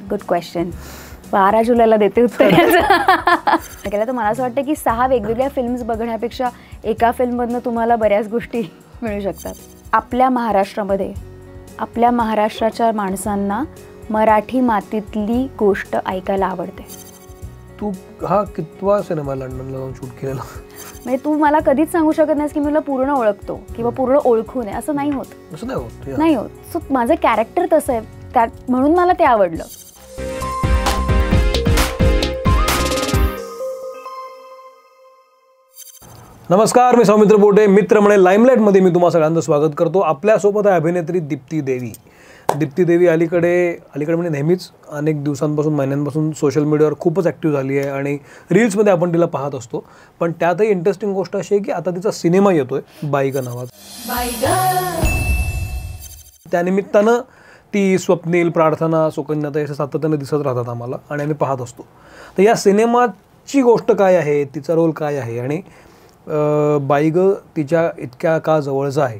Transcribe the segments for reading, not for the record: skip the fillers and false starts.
Good question. 12 जुलैला देते उत्तर. केलं तर मला असं वाटतं की 6 वेगवेगळ्या फिल्म्स बघण्यापेक्षा एका फिल्ममधनं तुम्हाला बऱ्याच गोष्टी मिळू शकतात. आपल्या महाराष्ट्रामध्ये आपल्या महाराष्ट्राच्या माणसांना मराठी मातीतली गोष्ट ऐकायला आवडते. तू हा कितवा सिनेमा लंडनला जाऊन शूट केलेला? म्हणजे तू मला कधीच सांगू शकत नाहीस की मी तुला पूर्ण ओळखतो किंवा पूर्ण ओळखू नये, असं नाही होत. असं नाही नाही होत. सो माझं कॅरेक्टर तसं आहे, त्यात म्हणून मला ते आवडलं. नमस्कार, मी सौमित्र बोटे. मित्र म्हणे लाईमलाईटमध्ये मी तुम्हा सगळ्यांचं स्वागत करतो. आपल्यासोबत आहे अभिनेत्री दीप्ती देवी. दीप्ती देवी अलीकडे म्हणजे नेहमीच अनेक दिवसांपासून महिन्यांपासून सोशल मीडियावर खूपच ॲक्टिव्ह झाली आहे आणि रील्समध्ये आपण तिला पाहत असतो. पण त्यातही इंटरेस्टिंग गोष्ट अशी आहे की आता तिचा सिनेमा येतोय बाईगा नावाचा. त्यानिमित्तानं ती स्वप्नील, प्रार्थना, सुकन्याताई असे सातत्याने दिसत राहतात आम्हाला आणि आम्ही पाहत असतो. तर या सिनेमाची गोष्ट काय आहे, तिचा रोल काय आहे आणि बाईग तिच्या इतक्या का जवळचा आहे,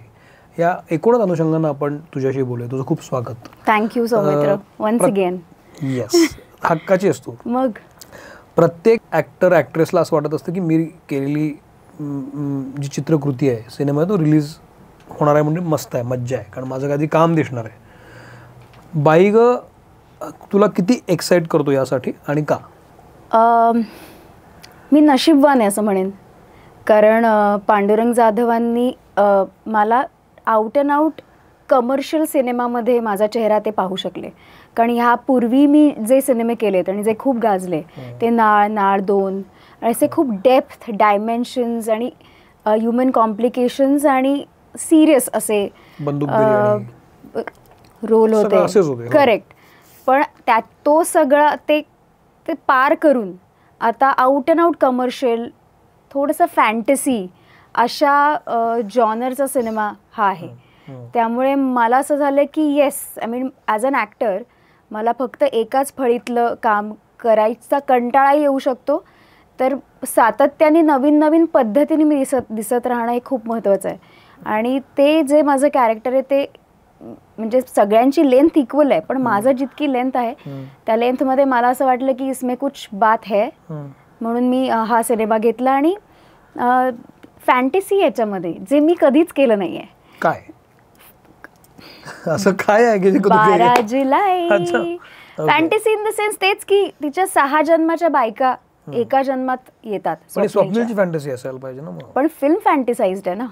या एकूणच अनुषंगानं आपण तुझ्याशी बोलूया. तुझं खूप स्वागत. Thank you Saumitra, once again. Yes, हक्काची असतो. मग प्रत्येक ॲक्टर ॲक्ट्रेसला असं वाटत असतं की मी केलेली जी चित्रकृती आहे, सिनेमा तो रिलीज होणार आहे म्हणजे मस्त आहे, मज्जा आहे, कारण माझं काहीतरी काम दिसणार आहे. बाईग तुला किती एक्साइट करतो यासाठी आणि का? मी नशीबवान आहे असं म्हणेन, कारण पांडुरंग जाधवांनी मला आउट अँड आउट कमर्शियल सिनेमामध्ये माझा चेहरा ते पाहू शकले. कारण ह्यापूर्वी मी जे सिनेमे केलेत आणि जे खूप गाजले ते नाळ 2 असे खूप डेप्थ, डायमेन्शन्स आणि ह्युमन कॉम्प्लिकेशन्स आणि सिरियस असे रोल होते. करेक्ट. पण त्यात तो सगळा ते पार करून आता आउट अँड आउट कमर्शियल, थोडंसं फॅन्टसी अशा जॉनरचा सिनेमा हा आहे. त्यामुळे मला असं झालं की yes, I mean as an actor मला फक्त एकाच फळीतलं काम करायचा कंटाळा येऊ शकतो, तर सातत्याने नवीन नवीन पद्धतीने मी दिसत राहणं हे खूप महत्त्वाचं आहे. आणि ते जे माझं कॅरेक्टर आहे ते म्हणजे सगळ्यांची लेंथ इक्वल आहे, पण माझं जितकी लेंथ आहे त्या लेंथमध्ये मला असं वाटलं की इसमें कुछ बात है, म्हणून मी हा सिनेमा घेतला. आणि फॅन्टसी याच्यामध्ये जे मी कधीच केलं नाहीये. काय असं काय आहे की 12 जुलै फॅन्टसी इन द सेन्स तेच की तिच्या 6 जन्माच्या बायका एका जन्मात येतात. स्वप्नीलची फॅन्टसी असायला पाहिजे ना. पण फिल्म फॅन्टसाइज्ड आहे ना.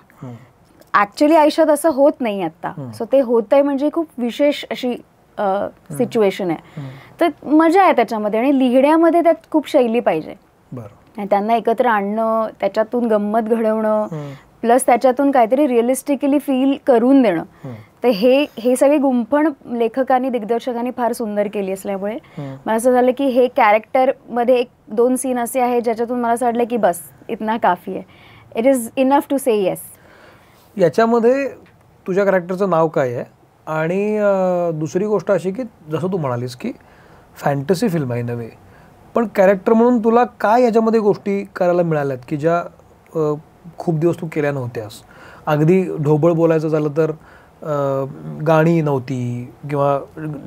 ऍक्च्युअली आयुष्यात असं होत नाही आता. सो ते होतंय म्हणजे खूप विशेष अशी सिच्युएशन आहे. तर मजा आहे त्याच्यामध्ये आणि लिहिण्यामध्ये त्यात खूप शैली पाहिजे. त्यांना एकत्र आणणं, त्याच्यातून गंमत घडवणं, प्लस त्याच्यातून काहीतरी रिअलिस्टिकली फील करून देणं. तर हे सगळी गुंफण लेखकांनी, दिग्दर्शकांनी फार सुंदर केली असल्यामुळे मला असं झालं की हे कॅरेक्टरमध्ये 1-2 सीन असे आहे ज्याच्यातून मला असं वाटलं की बस इतना काफी आहे. It is enough to say yes. याच्यामध्ये तुझ्या कॅरेक्टरचं नाव काय आहे? आणि दुसरी गोष्ट अशी की जसं तू म्हणालीस की फॅन्टसी फिल्म आहे नव्हे, पण कॅरेक्टर म्हणून तुला काय याच्यामध्ये गोष्टी करायला मिळाल्यात की ज्या खूप दिवस तू केल्या नव्हत्यास? अगदी ढोबळ बोलायचं झालं तर गाणी नव्हती किंवा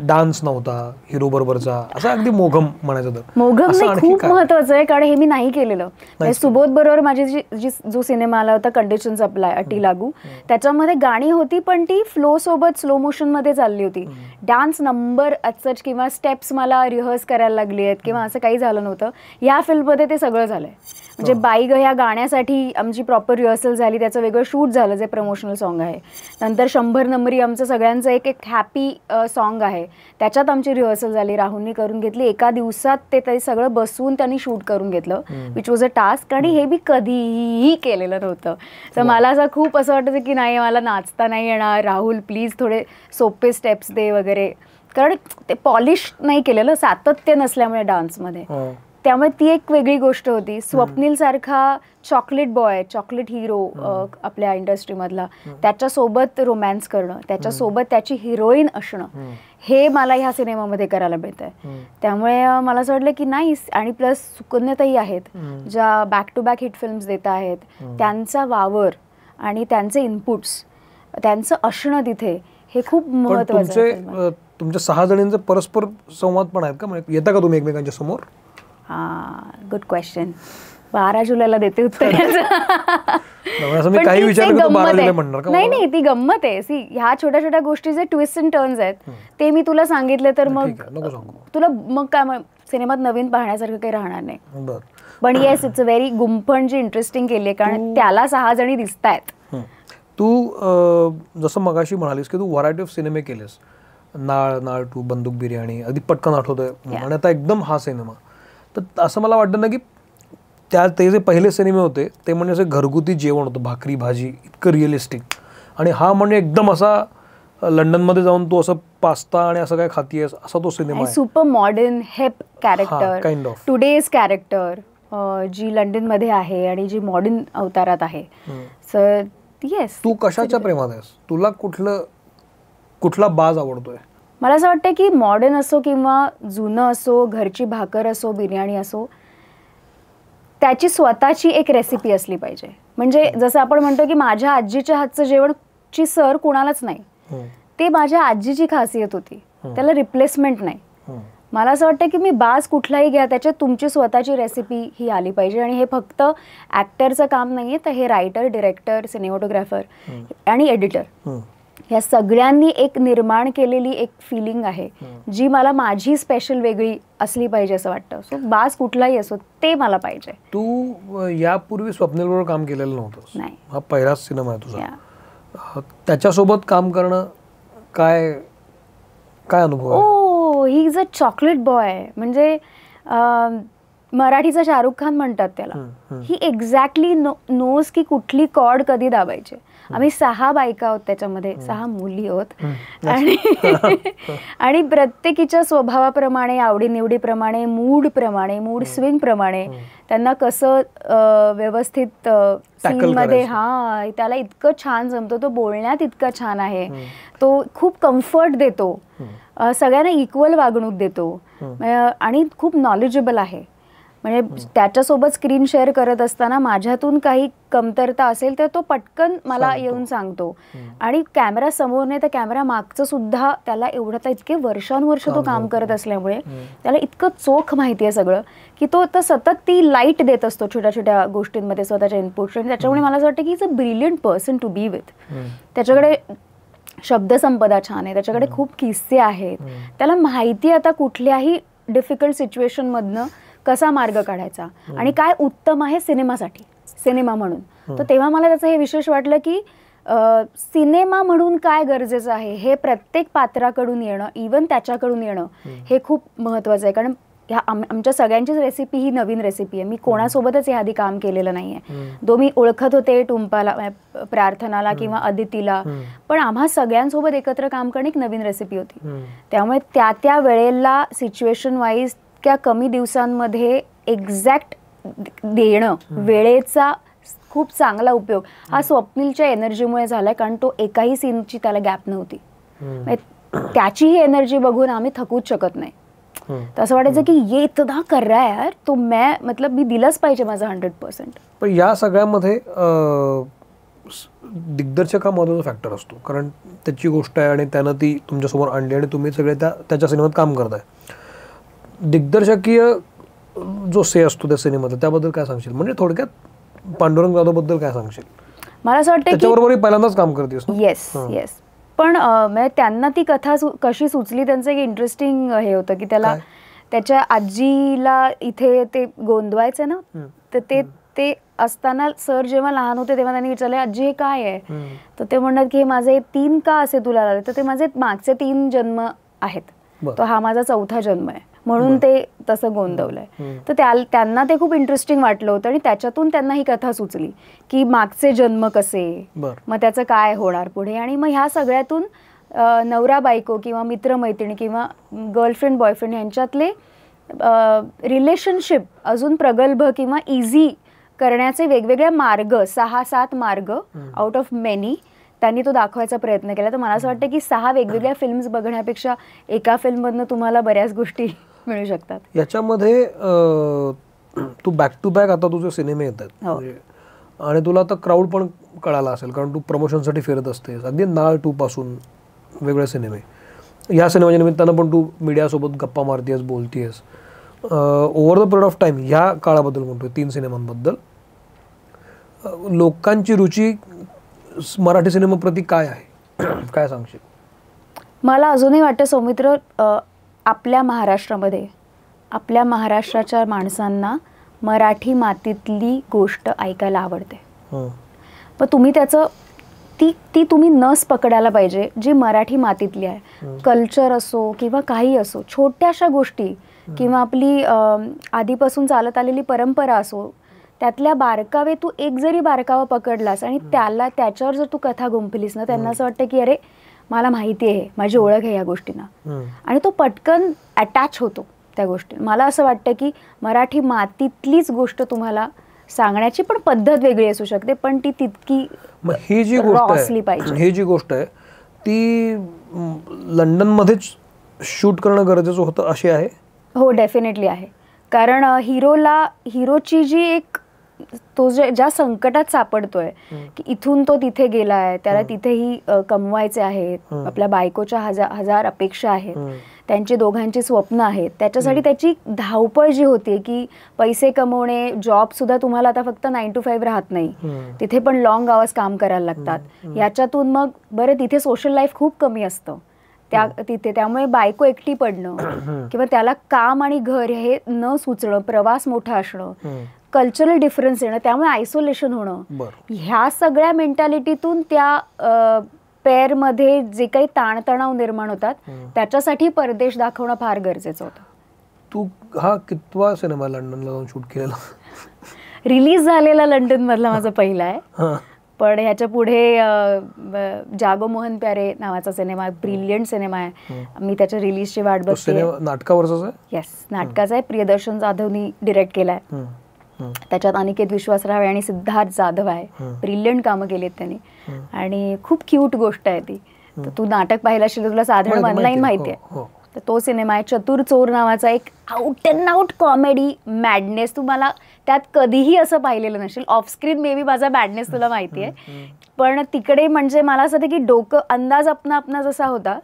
डान्स नव्हता हिरो बरोबरचा, असं अगदी मोघम म्हणायचं तर. मोघम खूप महत्वाचं आहे, कारण हे मी नाही केलेलं. सुबोध बरोबर माझी जो सिनेमा आला होता कंडिशन्स अप्लाय, अटी लागू, त्याच्यामध्ये गाणी होती पण ती फ्लो सोबत स्लो मोशन मध्ये चालली होती. डान्स नंबर असच किंवा स्टेप्स मला रिहर्स करायला लागली आहेत किंवा असं काही झालं नव्हतं. या फिल्ममध्ये ते सगळं झालंय. म्हणजे बाईग ह्या गाण्यासाठी आमची प्रॉपर रिहर्सल झाली, त्याचं वेगळं शूट झालं जे प्रमोशनल सॉन्ग आहे. नंतर 100 नंबरी आमचं सगळ्यांचं एक हॅपी सॉन्ग आहे, त्याच्यात आमची रिहर्सल झाली, राहुलनी करून घेतली. एका दिवसात ते सगळं बसवून त्यांनी शूट करून घेतलं, विच वॉज अ टास्क. आणि हे मी कधीही केलेलं नव्हतं. तर मला असं खूप असं वाटतं की नाही, मला नाचता नाही येणार, राहुल प्लीज थोडे सोपे स्टेप्स दे वगैरे, कारण ते पॉलिश नाही केलेलं, सातत्य नसल्यामुळे डान्समध्ये. त्यामुळे ती एक वेगळी गोष्ट होती. स्वप्नील सारखा चॉकलेट बॉय, चॉकलेट हिरो आपल्या इंडस्ट्रीमधला, त्याच्यासोबत रोमॅन्स करणं, त्याच्यासोबत त्याची हिरोईन असणं, हे मला ह्या सिनेमामध्ये करायला मिळत आहे. त्यामुळे मला असं वाटलं की नाही. आणि प्लस सुकन्याताई आहेत ज्या back to back hit films देत आहेत, त्यांचा वावर आणि त्यांचे इनपुट्स, त्यांचं असणं तिथे हे खूप महत्त्वाचं आहे. तुमच्या 6 जणींचे परस्पर संवाद पण आहेत का, म्हणजे येता का तुम्ही एकमेकांच्या समोर? Good question. 12 जुलैला देते उत्तर. असं मी काही विचारलं की 12 जुलै म्हणणार का? नाही, ती गंमत आहे. सी, ह्या छोट्या छोट्या गोष्टी जे ट्विस्ट अँड टर्न्स आहेत ते मी तुला सांगितले तर मग तुला मग काय सिनेमात नवीन पाहण्यासारखं काही राहणार नाही. पण येस, इट्स अ व्हेरी गुंफण जी इंटरेस्टिंग केली आहे, कारण त्याला 6 जणी दिसत आहेत. तू जसं मगाशी म्हणालीस की तू व्हरायटी ऑफ सिनेमे केलेस, नाळ 2, बंदूक बिर्याणी, अगदी पटकन आठवतोय, आणि आता एकदम हा सिनेमा. तर असं मला वाटतं ना की ते जे पहिले सिनेमे होते ते म्हणजे असं घरगुती जेवण होतं, भाकरी भाजी, इतकं रिअलिस्टिक, आणि हा म्हणजे एकदम असा लंडनमध्ये जाऊन तू असं पास्ता आणि असं काय खातीयस असा तो सिनेमा आहे. Super modern hep character, kind of today's character जी लंडनमध्ये आहे आणि जी मॉडर्न अवतारात आहे. Sir yes. तू कशाच्या प्रेमात आहेस? तुला कुठला बाज आवडतोय? मला असं वाटतं की मॉडर्न असो किंवा जुनं असो, घरची भाकर असो, बिर्याणी असो, त्याची स्वतःची एक रेसिपी असली पाहिजे. म्हणजे जसं आपण म्हणतो की माझ्या आजीच्या हातचं जेवणची सर कुणालाच नाही, ते माझ्या आजीची खासियत होती, त्याला रिप्लेसमेंट नाही. मला असं वाटतं की मी बाज कुठलाही घ्या, त्याच्यात तुमची स्वतःची रेसिपी ही आली पाहिजे. आणि हे फक्त ॲक्टरचं काम नाही आहे, तर हे रायटर, डिरेक्टर, सिनेमॅटोग्राफर आणि एडिटर ह्या सगळ्यांनी एक निर्माण केलेली एक फिलिंग आहे जी मला माझी स्पेशल वेगळी असली पाहिजे असं वाटतं. सो बाज कुठलाही असो ते मला पाहिजे. तू यापूर्वी स्वप्नीलबरोबर काम केलेलं नव्हतंस? नाही, हा पहिलाच सिनेमा आहे तुझा. त्याच्यासोबत काम करणं काय अनुभव आहे? He is a chocolate boy. म्हणजे मराठीचा शाहरुख खान म्हणतात त्याला. ही एक्झॅक्टली नोज की कुठली कॉर्ड कधी दाबायची. आम्ही 6 बायका आहोत त्याच्यामध्ये, 6 मुली आहोत, आणि प्रत्येकीच्या स्वभावाप्रमाणे, आवडीनिवडीप्रमाणे, मूड स्विंग प्रमाणे त्यांना कसं व्यवस्थित सीनमध्ये त्याला इतकं छान जमतो, तो बोलण्यात इतका छान आहे, तो खूप कम्फर्ट देतो, सगळ्यांना इक्वल वागणूक देतो, आणि खूप नॉलेजेबल आहे. म्हणजे त्याच्यासोबत स्क्रीन शेअर करत असताना माझ्यातून काही कमतरता असेल तर तो पटकन मला येऊन सांगतो. आणि कॅमेरा समोर नाही तर कॅमेरा मागचं सुद्धा त्याला एवढं, इतके वर्षानुवर्ष तो काम करत असल्यामुळे त्याला इतकं चोख माहिती आहे सगळं, की तो तर सतत ती लाईट देत असतो छोट्या छोट्या गोष्टींमध्ये स्वतःच्या इनपुट्स. आणि त्याच्यामुळे मला असं वाटतं की is a brilliant person to be with. त्याच्याकडे शब्दसंपदा छान आहे, त्याच्याकडे खूप किस्से आहेत, त्याला माहिती आता कुठल्याही डिफिकल्ट सिच्युएशनमधनं कसा मार्ग काढायचा आणि काय उत्तम आहे सिनेमासाठी, सिनेमा म्हणून. तर तेव्हा मला त्याचं हे विशेष वाटलं की सिनेमा म्हणून काय गरजेचं आहे हे प्रत्येक पात्राकडून येणं, इवन त्याच्याकडून येणं हे खूप महत्त्वाचं आहे. कारण आमच्या सगळ्यांचीच रेसिपी ही नवीन रेसिपी आहे. मी कोणासोबतच याआधी काम केलेलं नाही आहे. दो मी ओळखत होते टुंपाला, प्रार्थनाला किंवा अदितीला, पण आम्हा सगळ्यांसोबत एकत्र काम करणं एक नवीन रेसिपी होती. त्यामुळे त्या वेळेला सिच्युएशन वाईज त्या कमी दिवसांमध्ये एक्झॅक्ट देणं, वेळेचा खूप चांगला उपयोग हा स्वप्नीलच्या एनर्जीमुळे झालाय. कारण तो एकाही सीनची त्याला गॅप नव्हती. त्याची ही एनर्जी बघून आम्ही थकूच शकत नाही. तर असं वाटायचं की ये इतना कर रहा है यार, तो मी दिलंच पाहिजे माझं 100%. पण या सगळ्यामध्ये दिग्दर्शक हा महत्त्वाचा फॅक्टर असतो, कारण त्याची गोष्ट आहे आणि त्यानं ती तुमच्यासमोर आणली आणि तुम्ही सगळे त्याच्या सिनेमात काम करताय. दिग्दर्शकीय जो से असतो त्या सिनेमात, त्याबद्दल काय सांगशील? म्हणजे थोडक्यात पांडुरंग जाधव बद्दल काय सांगशील? मला असं वाटतं त्याच्याबरोबर पहिल्यांदाच काम करतेस. येस. पण त्यांना ती कथा कशी सुचली, त्यांचं एक इंटरेस्टिंग हे होतं की त्याला त्याच्या आजीला इथे ते गोंदवायचं ना, तर ते असताना सर जेव्हा लहान होते तेव्हा त्यांनी विचारले, आजी हे काय आहे? तर ते म्हणतात की हे माझे 3 का असे तुला लागले? तर ते माझे मागचे 3 जन्म आहेत, तो हा माझा 4था जन्म आहे, म्हणून ते तसं गोंदवलंय. तर त्यांना ते खूप इंटरेस्टिंग वाटलं होतं आणि त्याच्यातून त्यांना ही कथा सुचली की मागचे जन्म कसे, मग त्याचं काय होणार पुढे. आणि मग ह्या सगळ्यातून नवरा बायको किंवा मित्रमैत्रिणी किंवा गर्लफ्रेंड बॉयफ्रेंड यांच्यातले रिलेशनशिप अजून प्रगल्भ किंवा इझी करण्याचे वेगवेगळे मार्ग, 6-7 मार्ग आउट ऑफ मेनी त्यांनी तो दाखवायचा प्रयत्न केला. तर मला असं वाटतं की 6 वेगवेगळ्या फिल्म्स बघण्यापेक्षा एका फिल्ममधनं तुम्हाला बऱ्याच गोष्टी मिळू शकतात. याच्यामध्ये तू बॅक टू बॅक आता तुझे सिनेमे येतात आणि तुला आता क्राऊड पण कळाला असेल, कारण तू प्रमोशनसाठी फिरत असतेस, अगदी नाळ 2 पासून वेगळे सिनेमे. या सिनेमाच्या निमित्तानं पण तू मीडियासोबत गप्पा मारतेस, बोलतेस. Over the period of time ह्या काळाबद्दल म्हणतोय, 3 सिनेमांबद्दल, लोकांची रुची मराठी सिनेमाप्रती काय आहे, काय सांगशील? मला अजूनही वाटतं सौमित्र, आपल्या महाराष्ट्रामध्ये, आपल्या महाराष्ट्राच्या माणसांना मराठी मातीतली गोष्ट ऐकायला आवडते. पण तुम्ही त्याचं ती तुम्ही नस पकडायला पाहिजे जी मराठी मातीतली आहे. कल्चर असो किंवा काही असो, छोट्याशा गोष्टी किंवा आपली आधीपासून चालत आलेली परंपरा असो, त्यातल्या बारकावे तू एक जरी बारकावा पकडलास आणि त्याच्यावर जर तू कथा गुंफलीस ना, त्यांना असं वाटतं की अरे मला माहिती आहे, माझी ओळख आहे या गोष्टींना, आणि तो पटकन अटॅच होतो त्या गोष्टी. मला असं वाटतं की मराठी मातीतलीच गोष्ट तुम्हाला सांगण्याची पण पद्धत वेगळी असू शकते, पण ती तितकी ही जी गोष्ट आहे ती लंडनमध्येच शूट करणं गरजेचं होतं अशी आहे. हो, डेफिनेटली आहे. कारण हिरोची जी एक तो ज्या संकटात सापडतोय की इथून तो तिथे गेलाय, त्याला तिथेही कमवायचे आहेत, आपल्या बायकोच्या हजार अपेक्षा आहेत, त्यांची दोघांची स्वप्न आहेत, त्याच्यासाठी त्याची धावपळ जी होती की पैसे कमवणे, जॉब सुद्धा तुम्हाला आता फक्त 9 to 5 राहत नाही, तिथे पण लॉंग आवर्स काम करायला लागतात. याच्यातून मग बरं तिथे सोशल लाईफ खूप कमी असतं तिथे, त्यामुळे बायको एकटी पडणं किंवा त्याला काम आणि घर हे न सुचणं, प्रवास मोठा असणं, कल्चरल डिफरन्स येणं, त्यामुळे आयसोलेशन होणं, ह्या सगळ्या मेंटॅलिटीतून त्या पेअरमध्ये जे काही ताणतणाव निर्माण होतात त्याच्यासाठी परदेश दाखवणं फार गरजेचं होतं. तू हा कितवा सिनेमा लंडनला जाऊन शूट केलेला? रिलीज झालेला लंडन मधला माझा पहिला आहे, पण ह्याच्या पुढे जागो मोहन प्यारे नावाचा सिनेमा, ब्रिलियंट सिनेमा आहे, मी त्याच्या रिलीजची वाट बघते. नाटकावरचा आहे? येस, नाटकाचा आहे. प्रियदर्शन जाधवनी डिरेक्ट केलाय. त्याच्यात अनिकेत विश्वासराव आणि सिद्धार्थ जाधव आहे. ब्रिलियंट कामं केलीत त्यांनी आणि खूप क्यूट गोष्ट आहे ती. तर तू नाटक पाहिलं असेल तर तुला साधारण ऑनलाईन माहिती आहे. तर तो सिनेमा आहे. चतुर चोर नावाचा एक out and out comedy madness. तुम्हाला त्यात कधीही असं पाहिलेलं नसेल. ऑफस्क्रीन मे बी माझा मॅडनेस तुला माहिती आहे, पण तिकडे म्हणजे मला असं होतं की डोकं अंदाज अपना जसा होता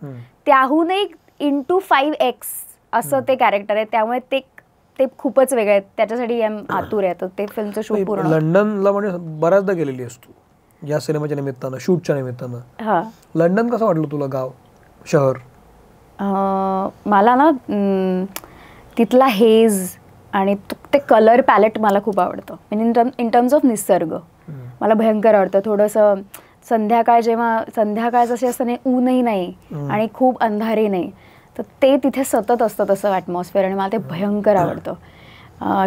त्याहूनही into 5x असं ते कॅरेक्टर आहे. त्यामुळे ते खूपच वेगळे आहेत. त्याच्यासाठी आतुर आहे. तर ते फिल्मचं शूट पूर्ण. लंडनला म्हणजे बऱ्याचदा गेलेली असतो या सिनेमाच्या निमित्तानं, शूटच्या निमित्तानं. हा, लंडन कसं वाटलं तुला, गाव, शहर? मला ना तिथला हेज आणि ते कलर पॅलेट मला खूप आवडतं. इन टर्म्स ऑफ निसर्ग मला भयंकर आवडतं. थोडंसं संध्याकाळ जशी असतं नाही, ऊनही नाही आणि खूप अंधारही नाही, तर ते तिथे सतत असतं तसं ॲटमॉस्फिअर, आणि मला ते भयंकर आवडतं.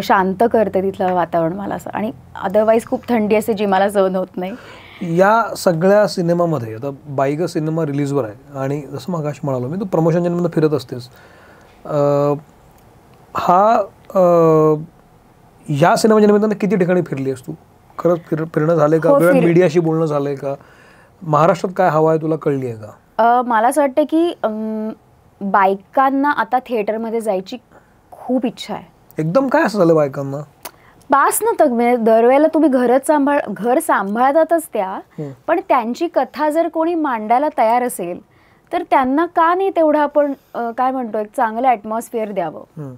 शांत करते तिथलं वातावरण मला असं. आणि अदरवाईज खूप थंडी असते जी मला सहन होत नाही. या सगळ्या सिनेमामध्ये आता बाईग सिनेमा रिलीजवर आहे आणि जसं मगाशी म्हणालो मी, तू प्रमोशनच्या निमित्त फिरत असतेस. ह्या सिनेमाच्या निमित्तानं किती ठिकाणी फिरली आहेस तू? खरंच फिरणं झालंय का? मीडियाशी बोलणं झालंय का? महाराष्ट्रात काय हवं आहे तुला कळली आहे का? मला असं वाटतं की बायकांना आता थिएटरमध्ये जायची खूप इच्छा आहे. एकदम काय असं झालं बायकांना? पास न तक दरवेळेला तुम्ही घर सांभाळतातच त्या, पण त्यांची कथा जर कोणी मांडायला तयार असेल तर त्यांना का नाही तेवढं आपण काय म्हणतो एक चांगलं ॲटमॉस्फिअर द्यावं.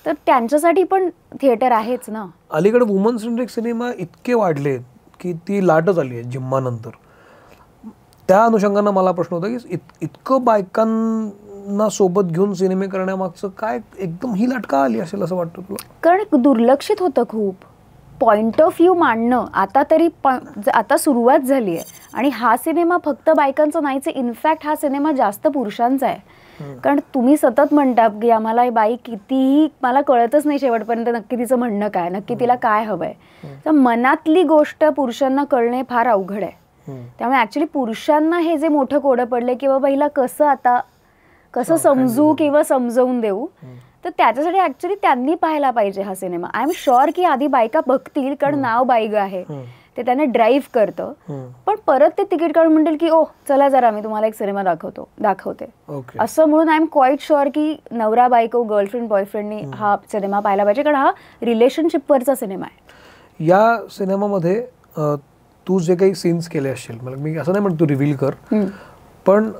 तर त्यांच्यासाठी पण थिएटर आहेच ना. अलीकडे वुमन सेंट्रिक सिनेमा इतके वाढले की ती लाटच आली आहे जिम्मानंतर. त्या अनुषंगानं मला प्रश्न होता की इतकं बायकांना सोबत घेऊन सिनेमे करण्यामागचं काय एकदम ही लाटका आली असेल असं वाटतं तुला? कारण दुर्लक्षित होतं खूप. पॉइंट ऑफ व्ह्यू मांडणं आता सुरुवात झाली आहे, आणि हा सिनेमा फक्त बायकांचा नाहीच आहे. इनफॅक्ट हा सिनेमा जास्त पुरुषांचा आहे. कारण तुम्ही सतत म्हणता की आम्हाला बाई कितीही, मला कळतच नाही शेवटपर्यंत नक्की तिचं म्हणणं काय, नक्की तिला काय हवंय. तर मनातली गोष्ट पुरुषांना कळणे फार अवघड आहे. त्यामुळे ऍक्च्युली पुरुषांना हे जे मोठं कोडं पडलं की बाबा हिला कसं समजू किंवा समजवून देऊ, तर त्याच्यासाठी ऍक्च्युली त्यांनी पाहायला पाहिजे हा सिनेमा. आय एम शुअर की आधी बायका बघतील, कारण नाव बाईग आहे ते त्यांना ड्राईव्ह करतं, पण परत ते तिकीट काढून म्हणतील की ओ चला जरा मी तुम्हाला एक सिनेमा दाखवते असं म्हणून. आय एम क्वाईट शुअर की नवरा बायको, गर्लफ्रेंड बॉयफ्रेंडनी हा सिनेमा पाहायला पाहिजे, कारण हा रिलेशनशिपवरचा सिनेमा आहे. या सिनेमामध्ये तू जे काही सीन्स केले असतील, मला मी असं नाही म्हणतो तू रिव्हील कर, पण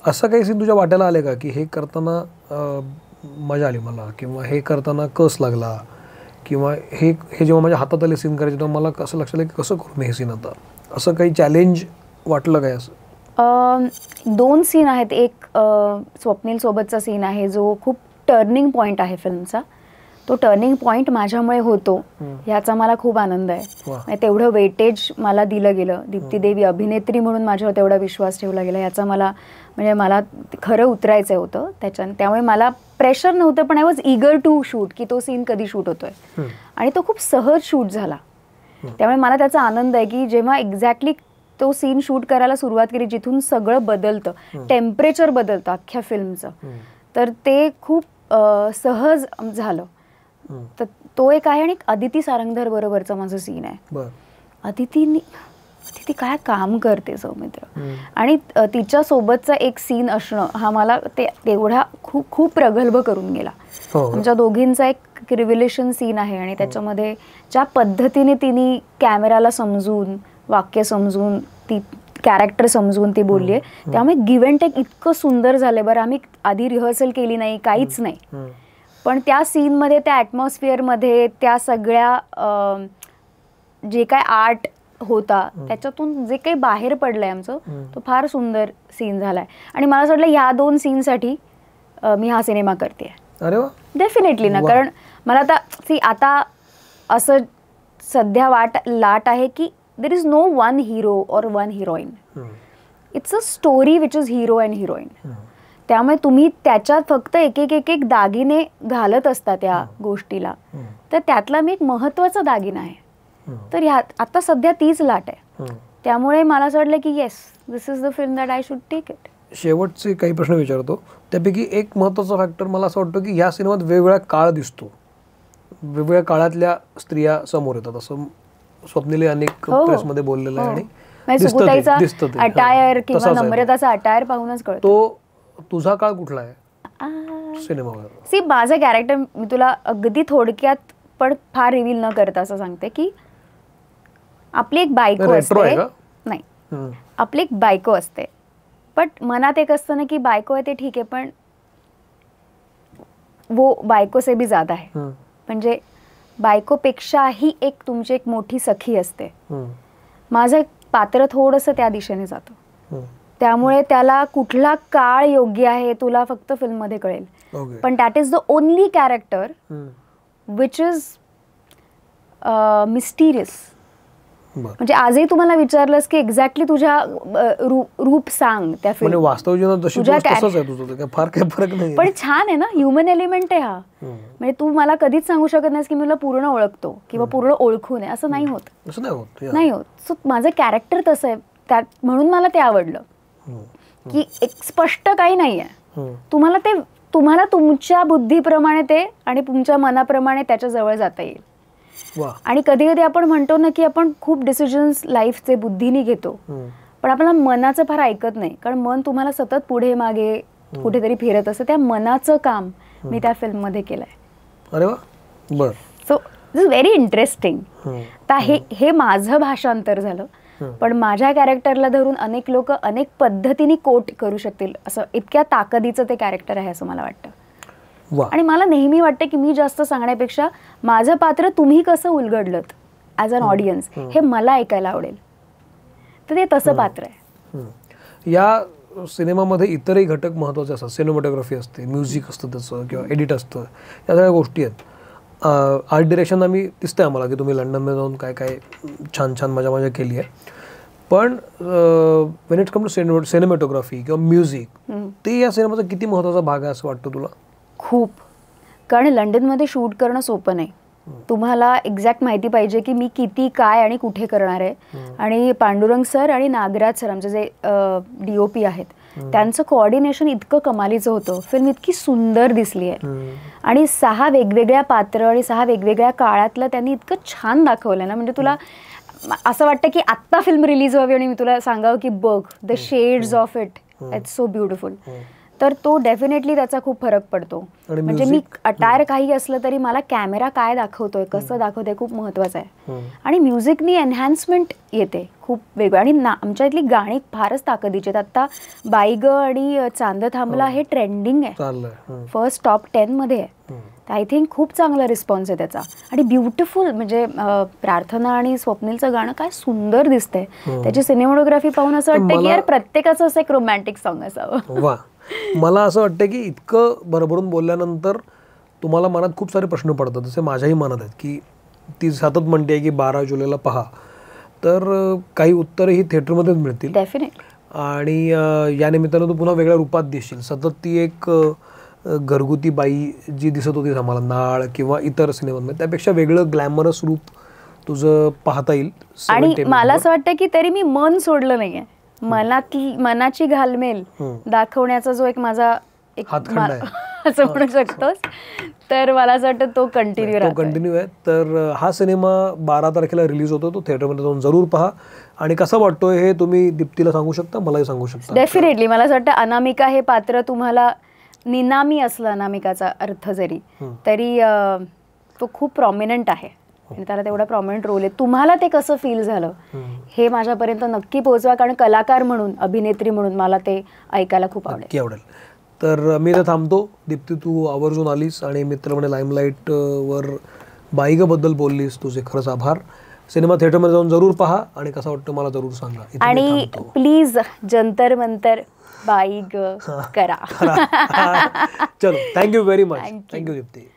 असं काही सीन तुझ्या वाट्याला आले का की हे करताना मजा आली मला, किंवा हे करताना कस लागला, किंवा हे जेव्हा माझ्या हातात आले सीन करायचे तेव्हा मला कसं लक्षात आलं की कसं करू मी हे सीन आता, असं काही चॅलेंज वाटलं काय असं? 2 सीन आहेत. एक स्वप्नील सोबतचा सीन आहे जो खूप टर्निंग पॉईंट आहे फिल्मचा. तो टर्निंग पॉईंट माझ्यामुळे होतो ह्याचा मला खूप आनंद आहे. तेवढं वेटेज मला दिलं गेलं, दीप्ती देवी अभिनेत्री म्हणून माझ्यावर तेवढा विश्वास ठेवला गेला याचा मला म्हणजे मला खरं उतरायचं होतं त्यामुळे मला प्रेशर नव्हतं, पण I was eager to shoot की तो सीन कधी शूट होतोय, आणि तो खूप सहज शूट झाला. त्यामुळे मला त्याचा आनंद आहे की जेव्हा एक्झॅक्टली तो सीन शूट करायला सुरुवात केली जिथून सगळं बदलतं, टेम्परेचर बदलतं अख्ख्या फिल्मचं, तर ते खूप सहज झालं. तर तो एक आहे. आणि अदिती सारंगधर बरोबरचा माझा सीन आहे. अदिती काय काम करते सौमित्र, आणि तिच्या सोबतचा एक सीन असणं हा मला ते तेवढा खूप खूप प्रगल्भ करून गेला. आमच्या दोघींचा एक रिव्हिलेशन सीन आहे, आणि त्याच्यामध्ये ज्या पद्धतीने तिने कॅमेराला समजून, वाक्य समजून, ती कॅरेक्टर समजून ती बोलली आहे, त्यामुळे गिव्ह अँड टेक इतकं सुंदर झालं. बरं आम्ही आधी रिहर्सल केली नाही, काहीच नाही, पण त्या सीनमध्ये, त्या ॲटमॉस्फिअरमध्ये, त्या सगळ्या जे काय आर्ट होता त्याच्यातून जे काही बाहेर पडलंय आमचं, तो फार सुंदर सीन झालाय. आणि मला असं वाटलं ह्या 2 सीनसाठी मी हा सिनेमा करते. अरे वा, डेफिनेटली ना, कारण मला आता असं सध्या लाट आहे की there is no one hero और one heroine. It's a story which is hero and heroine. त्यामुळे तुम्ही त्याच्यात फक्त एक एक दागिने घालत असता त्या गोष्टीला, तर त्यातला मी एक महत्वाचा दागिना आहे. तर ह्यात आता सध्या तीच लाट आहे. त्यामुळे मला असं वाटलं की yes, this is the film that I should take it. शेवटचे काही प्रश्न विचारतो. त्यापैकी एक महत्त्वाचा फॅक्टर मला असं वाटतं की ह्या सिनेमात वेगवेगळा काळ दिसतो, वेगवेगळ्या काळातल्या स्त्रिया समोर येतात, असं स्वप्नील अनेक प्रेसमध्ये बोललेलं आहे. आणि अटायर किंवा नम्रताचा अटायर पाहूनच कळतो. तो तुझा काळ कुठला आहे सिनेमावर? सी, माझं कॅरेक्टर मी तुला अगदी थोडक्यात पण फार रिव्हील न करता असं सांगते की आपली एक बायको असते. नाही, आपली एक बायको असते, पण मनात एक असतं ना की बायको आहे ते ठीक आहे, पण वो बायको से भी ज्यादा है. म्हणजे बायकोपेक्षाही एक तुमची एक मोठी सखी असते. माझं पात्र थोडंसं त्या दिशेने जातं. त्यामुळे त्याला कुठला काळ योग्य आहे तुला फक्त फिल्ममध्ये कळेल, पण that is the only character which is mysterious. म्हणजे आजही तुम्हाला विचारलंस की एक्झॅक्टली तुझ्या रूप सांग त्या फिल्म, वास्तव जीवनात फार काही फरक नाही, पण छान आहे ना, ह्युमन एलिमेंट आहे हा. म्हणजे तू मला कधीच सांगू शकत नाहीस की मी तुला पूर्ण ओळखतो किंवा पूर्ण ओळखू नये, असं नाही होत, नाही होत. सो माझं कॅरेक्टर तसं आहे त्यात, म्हणून मला ते आवडलं की एक स्पष्ट काही नाही आहे. तुम्हाला तुमच्या बुद्धीप्रमाणे ते आणि तुमच्या मनाप्रमाणे त्याच्या जवळ जाता येईल. आणि कधी कधी आपण म्हणतो ना की आपण खूप डिसिजन्स लाईफचे बुद्धीने घेतो, पण आपल्याला मनाचं फार ऐकत नाही, कारण मन तुम्हाला सतत पुढे मागे कुठेतरी फिरत असतं. त्या मनाचं काम मी त्या फिल्म मध्ये केलंय. अरे वा, बर. So this is very interesting. आता हे माझं भाषांतर झालं, पण माझ्या कॅरेक्टरला धरून अनेक लोक अनेक पद्धतीने कोट करू शकतील, असं इतक्या ताकदीचं ते कॅरेक्टर आहे असं मला वाटतं. आणि मला नेहमी वाटतं की मी जास्त सांगण्यापेक्षा माझं पात्र तुम्ही कसं उलगडलं ॲज अन ऑडियन्स हे मला ऐकायला आवडेल, तर ते तसं पात्र आहे. या सिनेमामध्ये इतरही घटक महत्त्वाचे असतात. सिनेमॅटोग्राफी असते, म्युझिक असतं त्याचं, किंवा एडिट असतं, या सगळ्या गोष्टी आहेत. आर्ट डिरेक्शन आम्ही दिसतंय आम्हाला की तुम्ही लंडनमध्ये जाऊन काय काय छान छान मजा केली आहे. पण when it come to cinematography किंवा म्युझिक, ते या सिनेमाचा किती महत्त्वाचा भाग आहे असं वाटतं तुला? खूप. कारण लंडनमध्ये शूट करणं सोपं नाही. तुम्हाला एक्झॅक्ट माहिती पाहिजे की मी किती काय आणि कुठे करणार आहे. आणि पांडुरंग सर आणि नागराज सर आमचे जे DOP आहेत त्यांचं कोऑर्डिनेशन इतकं कमालीचं होतं. फिल्म इतकी सुंदर दिसली आहे आणि 6 वेगवेगळ्या पात्र आणि 6 वेगवेगळ्या काळातलं त्यांनी इतकं छान दाखवलं ना, म्हणजे तुला असं वाटतं की आत्ता फिल्म रिलीज व्हावी आणि मी तुला सांगावं की बघ the shades of it, it's so beautiful. तर तो डेफिनेटली त्याचा खूप फरक पडतो. आणि म्हणजे मी अटायर काही असलं तरी मला कॅमेरा काय दाखवतोय, कसं दाखवतोय खूप महत्वाचं आहे. आणि म्युझिकनी एनहान्समेंट येते खूप वेगळं. आणि आमच्या इथली गाणी फारच ताकदीची आहेत. आता बाई ग आणि चांद थांबला हे ट्रेंडिंग आहे, फर्स्ट टॉप 10 मध्ये आहे. आय थिंक खूप चांगला रिस्पॉन्स आहे त्याचा. आणि ब्युटिफुल म्हणजे प्रार्थना आणि स्वप्नीलचं गाणं काय सुंदर दिसतंय. त्याची सिनेमॅटोग्राफी पाहून असं वाटतं की यार प्रत्येकाचं असं एक रोमॅन्टिक सॉन्ग असावं. वा, मला असं वाटतं की इतकं भरभरून बोलल्यानंतर तुम्हाला मनात खूप सारे प्रश्न पडतात, जसे माझ्याही मनात आहेत, की ती सतत म्हणते की 12 जुलैला पहा. तर काही उत्तरं ही थिएटरमध्येच मिळतील डेफिनेटली. आणि या निमित्तानं तू पुन्हा वेगळ्या रूपात दिसशील. सतत ती एक घरगुती बाई जी दिसत होती आम्हाला नाळ किंवा इतर सिनेमांमध्ये, त्यापेक्षा वेगळं ग्लॅमरस रूप तुझं पाहता येईल. आणि मला असं वाटतं की तरी मी मन सोडलं नाहीये. मनाची घालमेल दाखवण्याचा जो एक माझा एक असं म्हणू शकतोस, तर मला असं वाटतं तो कंटिन्यू आहे. तर हा सिनेमा 12 तारखेला रिलीज होतो, तो थिएटरमध्ये जाऊन जरूर पहा. आणि कसा वाटतोय हे तुम्ही दीप्तीला सांगू शकता, मलाही सांगू शकता. डेफिनेटली. मला असं वाटतं अनामिका हे पात्र तुम्हाला निनामी असलं, अनामिकाचा अर्थ जरी, तरी तो खूप प्रॉमिनंट आहे आणि त्याला तेवढा प्रॉमिनंट रोल आहे. तुम्हाला ते कसं फील झालं हे माझ्यापर्यंत नक्की पोहोचवा, कारण कलाकार म्हणून, अभिनेत्री म्हणून मला ते ऐकायला खूप आवडेल. तर मी तर थांबतो. दीप्ती, तू आवर्जून आलीस आणि मित्र म्हणे लाईमलाईट वर बाईगबद्दल बोललीस, तुझे खरंच आभार. सिनेमा थिएटरमध्ये जाऊन जरूर पहा आणि कसं वाटतं मला जरूर सांगा. आणि प्लीज जंतर मंतर बाई ग करा. चलो, thank you very much. Thank you Deepti.